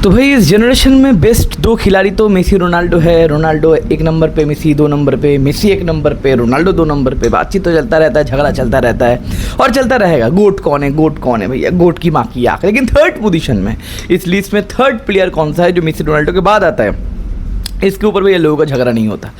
तो भाई इस जनरेशन में बेस्ट दो खिलाड़ी तो मेसी रोनाल्डो है। रोनाल्डो एक नंबर पे, मेसी दो नंबर पे, मेसी एक नंबर पे, रोनाल्डो दो नंबर पे। बातचीत तो चलता रहता है, झगड़ा चलता रहता है और चलता रहेगा। गोट कौन है, गोट कौन है भैया, गोट की माँ की आँख। लेकिन थर्ड पोजीशन में इस लिस्ट में थर्ड प्लेयर कौन सा है जो मेसी रोनाल्डो के बाद आता है, इसके ऊपर भैया लोगों का झगड़ा नहीं होता।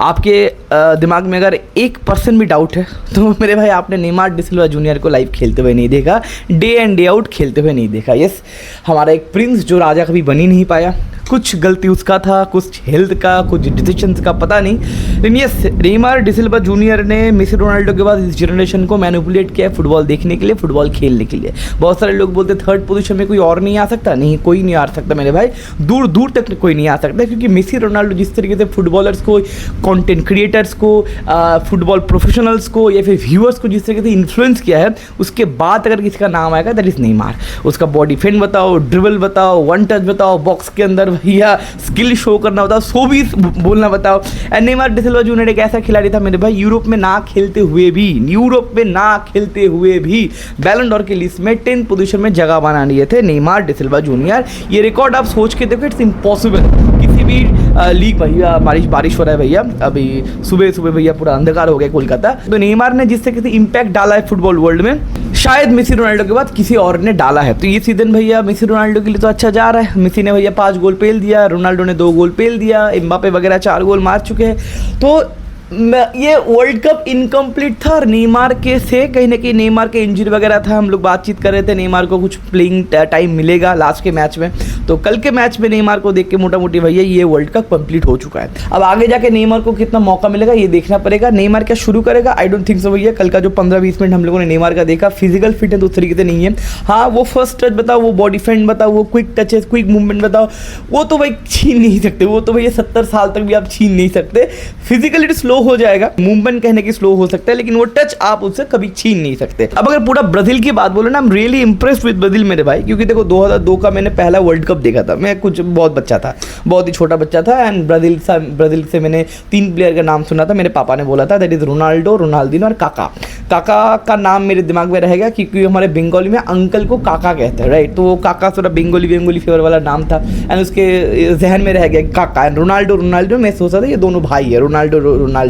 आपके दिमाग में अगर 1% भी डाउट है तो मेरे भाई आपने नेमार डी सिल्वा जूनियर को लाइव खेलते हुए नहीं देखा, डे इन डे आउट खेलते हुए नहीं देखा। यस, हमारा एक प्रिंस जो राजा कभी बन ही नहीं पाया, कुछ गलती उसका था, कुछ हेल्थ का, कुछ डिसीजंस का, पता नहीं। लेकिन यस, नेमार डी सिल्वा जूनियर ने मेसी रोनाल्डो के बाद इस जनरेशन को मैनिपुलेट किया है फुटबॉल देखने के लिए, फुटबॉल खेलने के लिए। बहुत सारे लोग बोलते थर्ड पोजीशन में कोई और नहीं आ सकता। नहीं, कोई नहीं आ सकता मेरे भाई, दूर दूर तक कोई नहीं आ सकता, क्योंकि मेसी रोनाल्डो जिस तरीके से फुटबॉलर्स को, कंटेंट क्रिएटर्स को, फुटबॉल प्रोफेशनल्स को या फिर व्यूअर्स को जिस तरीके से इन्फ्लुएंस किया है, उसके बाद अगर किसी का नाम आएगा दैट इज नेमार। उसका बॉडी फेंड बताओ, ड्रिबल बताओ, वन टच बताओ, बॉक्स के अंदर भैया स्किल शो करना बताओ, सो भी बोलना बताओ। And Neymar D Silva junior एक ऐसा खिलाड़ी था मेरे भाई, यूरोप में ना खेलते हुए भी बैलन डॉर की लिस्ट में 10th पोजीशन में जगह बना लिए थे नेमार डी सिल्वा जूनियर। ये रिकॉर्ड आप सोच के देखो, इट्स इम्पॉसिबल। किसी भी लीग, भैया बारिश हो रहा है भैया, अभी सुबह भैया पूरा अंधकार हो गया कोलकाता। तो नेमार ने जिस तरीके से इम्पैक्ट डाला है फुटबॉल वर्ल्ड में, शायद मेसी रोनाल्डो के बाद किसी और ने डाला है। तो ये सीजन भैया मेसी रोनाल्डो के लिए तो अच्छा जा रहा है। मेसी ने भैया 5 गोल पेल दिया, रोनाल्डो ने 2 गोल पेल दिया, एम्बापे वगैरह 4 गोल मार चुके हैं। तो ये वर्ल्ड कप इनकम्प्लीट था और नेमार के से कहीं ना कहीं नेमार के इंजरी वगैरह था। हम लोग बातचीत कर रहे थे नेमार को कुछ प्लेइंग टाइम मिलेगा लास्ट के मैच में, तो कल के मैच में नेमार को देख के मोटा मोटी भैया ये वर्ल्ड कप कंप्लीट हो चुका है। अब आगे जाके नेमार को कितना मौका मिलेगा ये देखना पड़ेगा। नेमार क्या शुरू करेगा, आई डोंट थिंक सो भैया। कल का जो 15-20 मिनट हम लोगों ने नेमार का देखा, फिजिकल फिटनेस उस तरीके से नहीं है। हाँ, वो फर्स्ट टच बताओ, वो बॉडी फेंड बताओ, वो क्विक टचेस, क्विक मूवमेंट बताओ, वो तो भाई छीन नहीं सकते। वो तो भैया 70 साल तक भी आप छीन नहीं सकते। फिजिकली स्लो हो जाएगा, मूवमेंट कहने की स्लो हो सकता है, लेकिन वो टच आप उससे कभी छीन नहीं सकते। अब अगर पूरा ब्राजील की बात बोले ना, I am really impressed with Brazil मेरे भाई, क्योंकि देखो 2002 का मैंने पहला वर्ल्ड कप देखा था। मैं कुछ बहुत बच्चा था, बहुत ही छोटा बच्चा था। एंड ब्राजील से मैंने 3 प्लेयर का नाम सुना था, मेरे पापा ने बोला था, दैट इज रोनाल्डो, रोनाल्डिनो और काका। काका का नाम मेरे दिमाग में रहेगा क्योंकि हमारे बंगाली में अंकल को काका कहते हैं, राइट। तो वो काका थोड़ा बंगाली फेवर वाला नाम था एंड उसके जहन में रह गया काका। एंड रोनाल्डो मैं सोचा था ये दोनों भाई है, रोनाल्डो रोनाल्डिनो।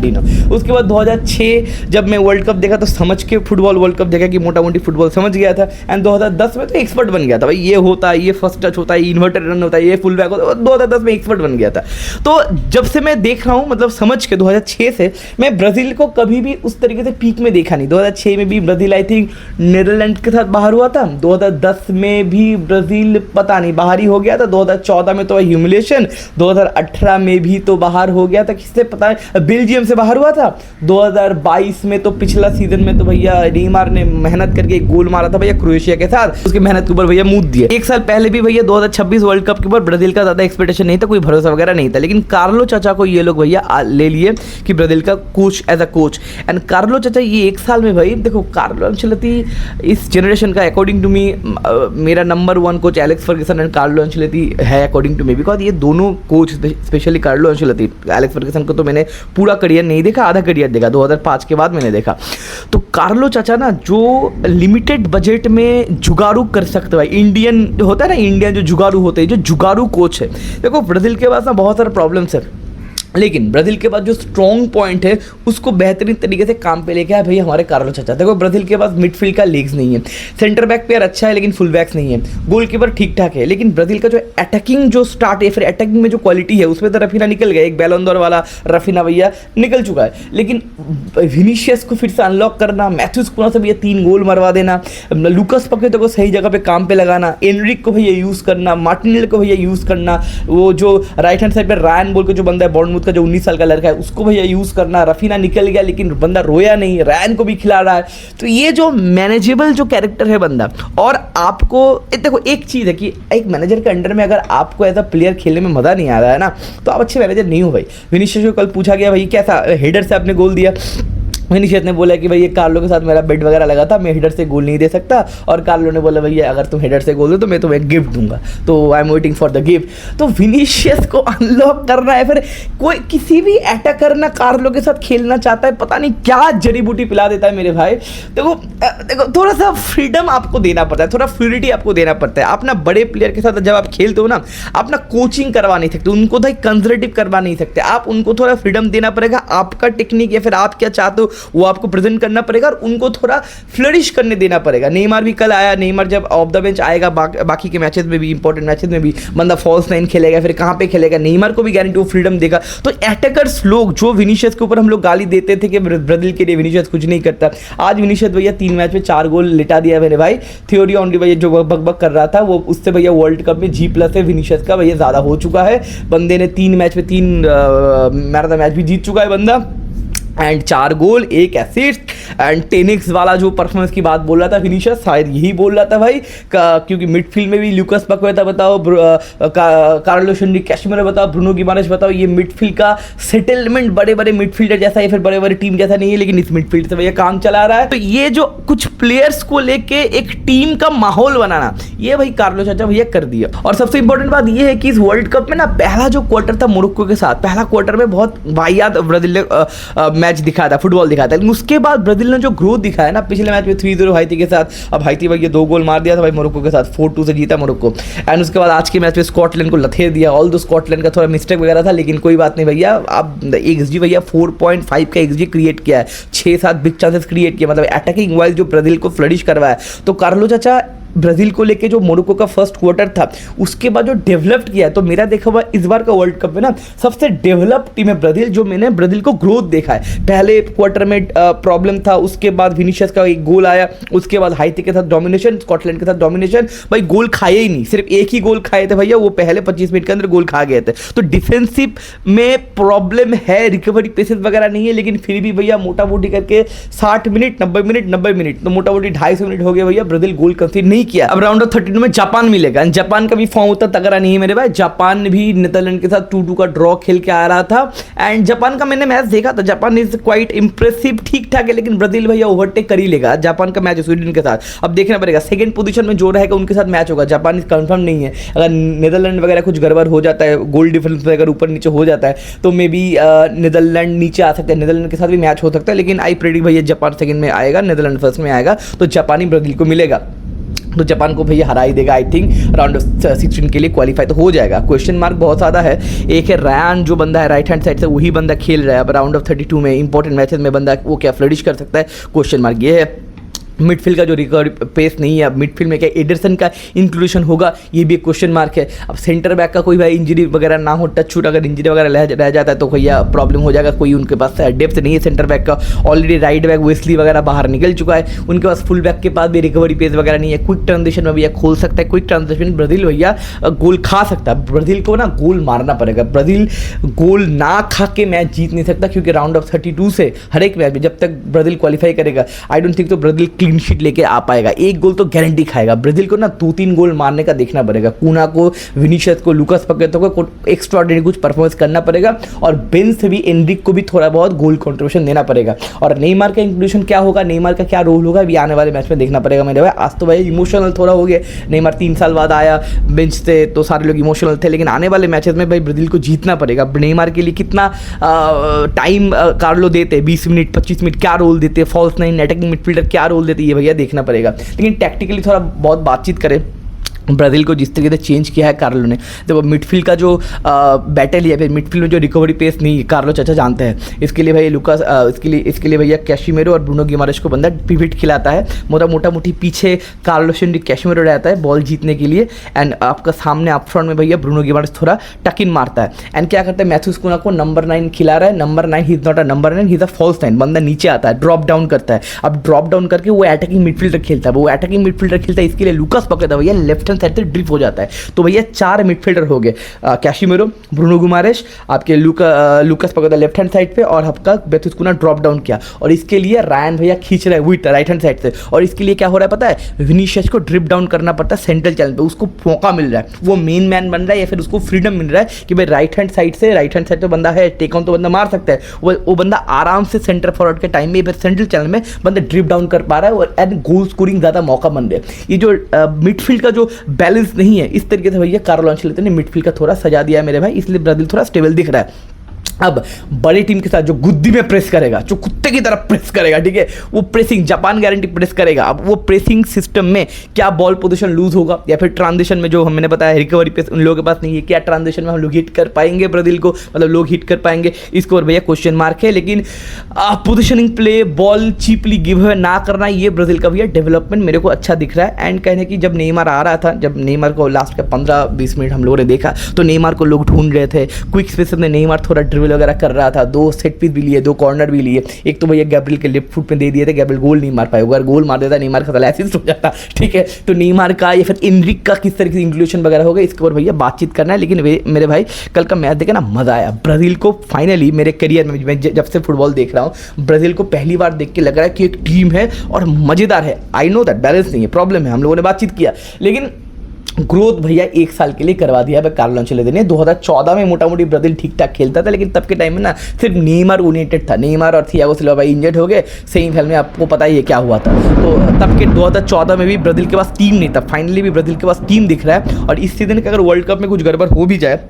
उसके बाद 2006 जब मैं वर्ल्ड कप देखा तो समझ के फुटबॉल वर्ल्ड कप देखा कि मोटा मोटी फुटबॉल समझ गया था। एंड 2010 में तो एक्सपर्ट बन गया था भाई, ये होता है, ये फर्स्ट टच होता है, इन्वर्टेड रन होता है, ये फुल बैक होता है। 2010 में एक्सपर्ट बन गया था। तो जब से मैं देख रहा हूँ, मतलब समझ के 2006 से मैं ब्राज़ील को कभी भी उस तरीके से पीक में देखा नहीं। 2006 में भी ब्राज़ील आई थिंक नीदरलैंड के साथ बाहर हुआ था। 2010 में भी ब्राज़ील पता नहीं बाहर ही हो गया था। 2014 में तो ह्यूमिलेशन, 2018 में भी तो बाहर हो गया था, किससे पता है, बेल्जियम से बाहर हुआ था। 2022 में तो पिछला सीजन में तो भैया नेमार ने मेहनत करके एक गोल मारा था भैया क्रोएशिया के साथ, उसकी मेहनत के ऊपर भैया मूत दिए। एक साल पहले भी भैया 2026 वर्ल्ड कप के ऊपर ब्राज़ील का ज़्यादा एक्सपेक्टेशन नहीं था, कोई भरोसा वगैरह नहीं था। लेकिन कार्लो चाचा को ये लोग भैया ले लिए कि ब्राज़ील का coach, as a coach. And Carlo चाचा ये 1 साल में भाई देखो, कार्लो अंचेलोत्ती इस जनरेशन का अकॉर्डिंग टू मी मेरा number 1 coach Alex Ferguson and Carlo Ancelotti है अकॉर्डिंग टू मी, बिकॉज ये दोनों coach, specially Carlo Ancelotti, Alex Ferguson को तो मैंने पूरा करियर नहीं देखा, आधा करियर देखा, 2005 के बाद मैंने देखा। तो कार्लो चाचा ना जो लिमिटेड बजट में जुगाड़ू कर सकते हैं, इंडियन होता है ना, इंडियन जो जुगाड़ू होते हैं, जो जुगाड़ू कोच है। देखो ब्राज़ील के पास ना बहुत सारे प्रॉब्लम्स है, लेकिन ब्राज़ील के पास जो स्ट्रॉन्ग पॉइंट है उसको बेहतरीन तरीके से काम पे लेके आए भैया हमारे कार्लो चाचा। देखो ब्राज़ील के पास मिडफील्ड का लेग्स नहीं है, सेंटर बैक प्लेयर अच्छा है लेकिन फुल बैक्स नहीं है, गोलकीपर ठीक ठाक है, लेकिन ब्राज़ील का जो अटैकिंग जो स्टार्ट है, फिर अटैकिंग में जो क्वालिटी है उसमें तो रफीना निकल गया, एक बैलन डोर वाला रफीना भैया निकल चुका है। लेकिन विनीशियस को फिर से अनलॉक करना, मैथ्यूज कुना से भैया 3 गोल मरवा देना, लुकास पकेतो को सही जगह पे काम पे लगाना, एनरिक को भैया यूज़ करना, मार्टिनेल को भैया यूज़ करना, वो जो राइट हैंड साइड पर रायन बोल के जो बंदा है बॉर्नमूथ का जो 19 साल का लड़का है उसको भैया यूज़ करना। रफीना निकल गया लेकिन बंदा रोया नहीं, रैन को भी खिला रहा है। तो ये जो मैनेजेबल जो कैरेक्टर है बंदा, और आपको देखो एक चीज़ है कि एक मैनेजर के अंडर में अगर आपको एज अ प्लेयर खेलने में मज़ा नहीं आ रहा है ना, तो आप अच्छे मैनेजर नहीं हो भाई। विनीशियस को कल पूछा गया भाई कैसा हेडर से आपने गोल दिया, विनीशियस ने बोला कि भाई ये कार्लो के साथ मेरा बेट वगैरह लगा था, मैं हेडर से गोल नहीं दे सकता, और कार्लो ने बोला भैया अगर तुम हेडर से गोल दो तो मैं तुम्हें गिफ्ट दूंगा, तो I am waiting for the gift. तो विनीशियस को अनलॉक करना है, फिर कोई किसी भी अटैकर ना कार्लो के साथ खेलना चाहता है, पता नहीं क्या जड़ी बूटी पिला देता है मेरे भाई। देखो देखो थोड़ा सा फ्रीडम आपको देना पड़ता है, थोड़ा फ्लूइडिटी आपको देना पड़ता है। आप ना बड़े प्लेयर के साथ जब आप खेलते हो ना, आप ना कोचिंग करवा नहीं सकते, उनको तो कंजर्वेटिव करवा नहीं सकते, आप उनको थोड़ा फ्रीडम देना पड़ेगा। आपका टेक्निक या फिर आप क्या चाहते हो वो आपको प्रेजेंट करना पड़ेगा, और उनको थोड़ा फ्लरिश करने देना पड़ेगा। नेमार भी कल आया, नेमार जब ऑफ द बेंच आएगा बाकी के मैचेस में भी, इंपॉर्टेंट मैचेस में भी बंदा फॉल्स नाइन खेलेगा, फिर कहाँ पे खेलेगा, नेमार को भी गारंटी वो फ्रीडम देगा। तो अटैकर्स लोग जो विनीशियस के ऊपर हम लोग गाली देते थे कि ब्राजील के लिए विनीशियस कुछ नहीं करता, आज विनीशियस भैया 3 मैच में 4 गोल लिटा दिया मेरे भाई। थ्योरी ऑनली भैया जो बकबक कर रहा था वो उससे भैया वर्ल्ड कप में G+ है विनीशियस का भैया ज़्यादा हो चुका है। बंदे ने 3 मैच में 3 मैन ऑफ द मैच भी जीत चुका है बंदा, and 4 goal 1 assist, and 10x वाला जो परफॉर्मेंस की बात बोल रहा था विनीशियस, शायद यही बोल रहा था भाई क्योंकि मिडफील्ड में भी लूकास पक्वेता बताओ, कार्लोस हेनरिक कैसेमिरो बताओ, ब्रूनो गिमारेश बताओ, ये मिडफील्ड का सेटलमेंट बड़े बड़े मिडफील्डर जैसा है, फिर बड़े बड़े टीम जैसा नहीं है, लेकिन इस मिडफील्ड से भैया काम चला रहा है। तो ये जो कुछ प्लेयर्स को लेके एक टीम का माहौल बनाना, ये भाई कार्लो चाचा भैया कर दिया। और सबसे इंपॉर्टेंट बात ये है कि इस वर्ल्ड कप में ना पहला जो क्वार्टर था मोरक्को के साथ, पहला क्वार्टर में बहुत वाहियात ब्राजील ने मैच दिखाया था, फुटबॉल दिखाया था, लेकिन उसके बाद ब्राजील ने जो ग्रोथ दिखाया ना, पिछले मैच में 3-0 हाइती के साथ, अब हाइती भाई ये 2 गोल मार दिया था भाई मोरक्को के साथ, 4-2 से जीता मोरक्को। एंड उसके बाद आज के मैच में स्कॉटलैंड को लथेर दिया। ऑल दो स्कॉटलैंड का थोड़ा मिस्टेक वगैरह था, लेकिन कोई बात नहीं भैया, आप XG भैया 4.5 का XG क्रिएट किया है, 6-7 बिग चांसेस क्रिएट किया, मतलब अटैकिंग वाइज जो ब्राजील को फ्लरिश करवाया। तो कार्लो चाचा ब्राजील को लेके जो मोरक्को का फर्स्ट क्वार्टर था उसके बाद जो डेवलप्ड किया है, तो मेरा देखा हुआ इस बार का वर्ल्ड कप में ना सबसे डेवलप्ड टीम है ब्राजील, जो मैंने ब्राजील को ग्रोथ देखा है। पहले क्वार्टर में प्रॉब्लम था, उसके बाद विनीशियस का एक गोल आया, उसके बाद हाइती के साथ डोमिनेशन, स्कॉटलैंड के साथ डोमिनेशन, भाई गोल खाए ही नहीं, सिर्फ एक ही गोल खाए थे भैया, वो पहले 25 मिनट के अंदर गोल खा गए थे। तो डिफेंसिव में प्रॉब्लम है, रिकवरी पेसेस वगैरह नहीं है, लेकिन फिर भी भैया मोटा मोटी करके 60 मिनट 90 मिनट तो मोटा मोटी 250 मिनट हो गए भैया, ब्राजील गोल कंसीड नहीं किया। अब राउंड ऑफ 32 में जापान मिलेगा, जापान का भी फॉर्म उतना तगड़ा नहीं है मेरे भाई। जापान भी नीदरलैंड के साथ 2-2 का ड्रॉ खेल के आ रहा था, एंड जापान का मैंने मैच देखा था, जापान इज क्वाइट इंप्रेसिव, ठीक ठाक है, लेकिन ब्राजील भैया ओवरटेक कर ही लेगा। जापान का मैच है स्वीडन के साथ, अब देखना पड़ेगा। सेकंड पोजीशन में जो रहेगा उनके साथ मैच होगा, जापान इस कंफर्म नहीं है। अगर नीदरलैंड वगैरह कुछ गड़बड़ हो जाता है, गोल डिफरेंस अगर ऊपर नीचे हो जाता है, तो मे बी नीदरलैंड नीचे आ सकता है, नीदरलैंड के साथ भी मैच हो सकता है, लेकिन आई प्रेडिक्ट भैया जापान सेकंड में आएगा, नीदरलैंड फर्स्ट में आएगा, तो जापानी ब्राजील को मिलेगा, तो जापान को भैया हरा ही देगा। आई थिंक राउंड ऑफ 16 के लिए क्वालिफाई तो हो जाएगा। क्वेश्चन मार्क बहुत ज़्यादा है। एक है रयान जो बंदा है राइट हैंड साइड से, वही बंदा खेल रहा है अब राउंड ऑफ 32 में इंपॉर्टेंट मैचेस में, बंदा वो क्या फ्लरिश कर सकता है, क्वेश्चन मार्क ये है। मिडफील्ड का जो रिकवरी पेस नहीं है, अब मिडफील्ड में क्या एडरसन का इंक्लूशन होगा, ये भी एक क्वेश्चन मार्क है। अब सेंटर बैक का कोई भाई इंजरी वगैरह ना हो, टच शूट अगर इंजरी वगैरह रह जाता है तो भैया प्रॉब्लम हो जाएगा, कोई उनके पास डेप्थ नहीं है सेंटर बैक का। ऑलरेडी राइट बैक वेस्ली वगैरह बाहर निकल चुका है, उनके पास फुल बैक के पास भी रिकवरी पेस वगैरह नहीं है। क्विक ट्रांजिशन में भैया खोल सकता है, क्विक ट्रांजिशन ब्राजील भैया गोल खा सकता है। ब्राजील को ना गोल मारना पड़ेगा, ब्राजील गोल ना खा के मैच जीत नहीं सकता, क्योंकि राउंड ऑफ 32 से हर एक मैच में जब तक ब्राजील क्वालिफाई करेगा, आई डोंट थिंक तो ब्राजील क्लीन शीट लेके आ पाएगा। एक गोल तो गारंटी खाएगा ब्राजील को ना, 2-3 गोल मारने का देखना पड़ेगा। कूना को, विनीशियस को, लूकास पक्वेता को एक्स्ट्राऑर्डिनरी कुछ परफॉर्मेंस करना पड़ेगा, और बेंच से भी एनरिक को भी थोड़ा बहुत गोल कंट्रीब्यूशन देना पड़ेगा। और नेमार का इंक्लूजन क्या होगा, नेमार का क्या रोल होगा, अभी आने वाले मैच में देखना पड़ेगा मेरे भाई। आज तो भाई इमोशनल थोड़ा हो गया, नेमार 3 साल बाद आया बेंच से, तो सारे लोग इमोशनल थे, लेकिन आने वाले मैचेस में भाई ब्राजील को जीतना पड़ेगा। नेमार के लिए कितना टाइम कार्लो देते, 20 मिनट 25 मिनट क्या रोल देते, फॉल्स नाइन अटैकिंग मिडफील्डर क्या रोल देते, ये भैया देखना पड़ेगा। लेकिन टैक्टिकली थोड़ा बहुत बातचीत करें ब्राजील को जिस तरीके से चेंज किया है कार्लो ने। देखो मिडफील्ड का जो बैटल है, फिर मिडफील्ड में जो रिकवरी पेस नहीं है, कार्लो चाचा जानते हैं। इसके लिए भाई लूकास इसके लिए भैया कैशिमेरो और ब्रूनो गिमारेश को बंदा पिवट खिलाता है, मोटा मोटी पीछे कार्लोस हेनरिक कैशिमेरो रहता है बॉल जीतने के लिए, एंड आपका सामने अप फ्रंट में भैया ब्रूनो गिमारेश थोड़ा टक इन मारता है। एंड क्या करता है, मैथ्यूस कुना को नंबर 9 खिला रहा है। Number 9 he is not a number 9, he is a false 9। बंदा नीचे आता है, ड्रॉप डाउन करता है। अब ड्रॉप डाउन करके वो अटैकिंग मिडफील्डर खेलता है, वो अटैकिंग मिडफील्डर खेलता है। इसके लिए लूकास पकड़ता है भैया लेफ्ट हैंड हैंड साइड से ड्रिप हो जाता है। तो भैया 4 मिडफील्डर हो गए, कैशिमेरो, ब्रूनो गुमारेश, आपके लूकास पगोदा लेफ्ट हैंड साइड पे, और आपका बेथिस कुन्हा ड्रॉप डाउन किया, और इसके लिए रायन भैया खींच रहा है विट राइट हैंड साइड से, और इसके लिए क्या हो रहा है पता है, विनीशियस को ड्रिप डाउन करना पड़ता है सेंट्रल चैनल पे, उसको मौका मिल रहा है, वो मेन मैन बन रहा है, या फिर उसको फ्रीडम मिल रहा है कि भाई राइट हैंड साइड तो बंदा है, टेक ऑन तो बंदा मार सकता है, वो बंदा आराम से सेंटर फॉरवर्ड के टाइम में फिर सेंट्रल चैनल में बंदा ड्रिप डाउन कर पा रहा है, और एंड गोल स्कोरिंग ज़्यादा मौका बन रहा है। ये जो मिडफील्ड का जो बैलेंस नहीं है, इस तरीके से भैया कार्लो अंचेलोत्ती ने मिडफील्ड का थोड़ा सजा दिया है मेरे भाई, इसलिए ब्राजील थोड़ा स्टेबल दिख रहा है। अब बड़ी टीम के साथ जो गुद्दी में प्रेस करेगा, जो कुत्ते की तरह प्रेस करेगा, ठीक है, वो प्रेसिंग जापान गारंटी प्रेस करेगा। अब वो प्रेसिंग सिस्टम में क्या बॉल पोजीशन लूज होगा, या फिर ट्रांजिशन में जो मैंने बताया रिकवरी पे उन लोगों के पास नहीं है, क्या ट्रांजिशन में हम लोग हिट कर पाएंगे ब्राजील को, मतलब लोग हिट कर पाएंगे, इसको और भैया क्वेश्चन मार्क है। लेकिन positioning play, ball cheaply give away ना करना, ये ब्राजील का भैया डेवलपमेंट मेरे को अच्छा दिख रहा है। एंड कहने की जब नेमार आ रहा था, जब नेमार को लास्ट के 15-20 मिनट हम लोगों ने देखा, तो नेमार को लोग ढूंढ रहे थे, क्विक स्पेस में नेमार थोड़ा ड्रिबल वगैरह कर रहा था, 2 सेट पीस भी लिए, 2 कॉर्नर भी लिए, एक तो भैया गैब्रियल के लेफ्ट फुट पे दे दिए थे, गैब्रियल गोल नहीं मार पाए, अगर गोल मार देता नेमार का असिस्ट हो जाता, ठीक है। तो नेमार का या फिर एनरिक का किस तरीके से इंक्लूजन वगैरह होगा, इसके ऊपर भैया बातचीत करना है। लेकिन मेरे भाई कल का मैच देखे ना, मजा आया। ब्राजील को फाइनली मेरे करियर में, मैं जब से फुटबॉल देख रहा हूँ, ब्राजील को पहली बार देख के लग रहा है कि एक टीम है और मजेदार है। आई नो दैट बैलेंस नहीं है, प्रॉब्लम है, हम लोगों ने बातचीत किया, लेकिन ग्रोथ भैया 1 साल के लिए करवा दिया है कार्लो अंचेलोत्ती ने। 2014 में मोटा मोटी ब्राजील ठीक ठाक खेलता था, लेकिन तब के टाइम में ना सिर्फ नेमार ओरिएंटेड था, नेमार और थियागो सिल्वा भाई इंजर्ड हो गए सेमीफाइनल में, आपको पता ही है क्या हुआ था। तो तब के 2014 में भी ब्राजील के पास टीम नहीं था, फाइनली भी ब्राजील के पास टीम दिख रहा है। और इस सीजन के अगर वर्ल्ड कप में कुछ गड़बड़ हो भी जाए,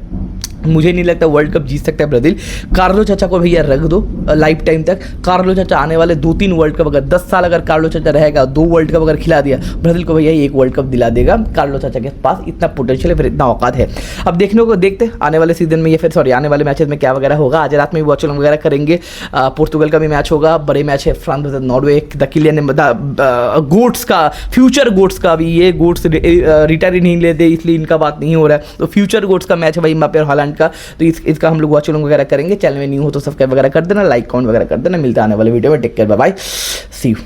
मुझे नहीं लगता वर्ल्ड कप जीत सकता है ब्राजील। कार्लो चाचा को भैया रख दो लाइफ टाइम तक। कार्लो चाचा आने वाले 2-3 वर्ल्ड कप, अगर 10 साल अगर कार्लो चाचा रहेगा, 2 वर्ल्ड कप अगर खिला दिया, ब्राजील को भैया 1 वर्ल्ड कप दिला देगा। कार्लो चाचा के पास इतना पोटेंशियल है, फिर इतना औकात है। अब देखने को देखते आने वाले सीजन में, या फिर सॉरी आने वाले मैचेस में क्या वगैरह होगा। आज रात में वॉच वगैरह करेंगे, पोर्तुगल का भी मैच होगा, बड़े मैच है, France versus Norway, the Kylian goats का, फ्यूचर गोट्स का भी, ये गोट्स रिटायर नहीं लेते इसलिए इनका बात नहीं हो रहा है। तो फ्यूचर गोट्स का मैच है भाई एम्बापे और हालैंड का, तो इसका हम लोग वॉच वगैरह करेंगे। चैनल में न्यू हो तो सब्सक्राइब वगैरह कर देना, लाइक कमेंट वगैरह कर देना। मिलता है आने वाले वीडियो में, take care, bye bye, see you.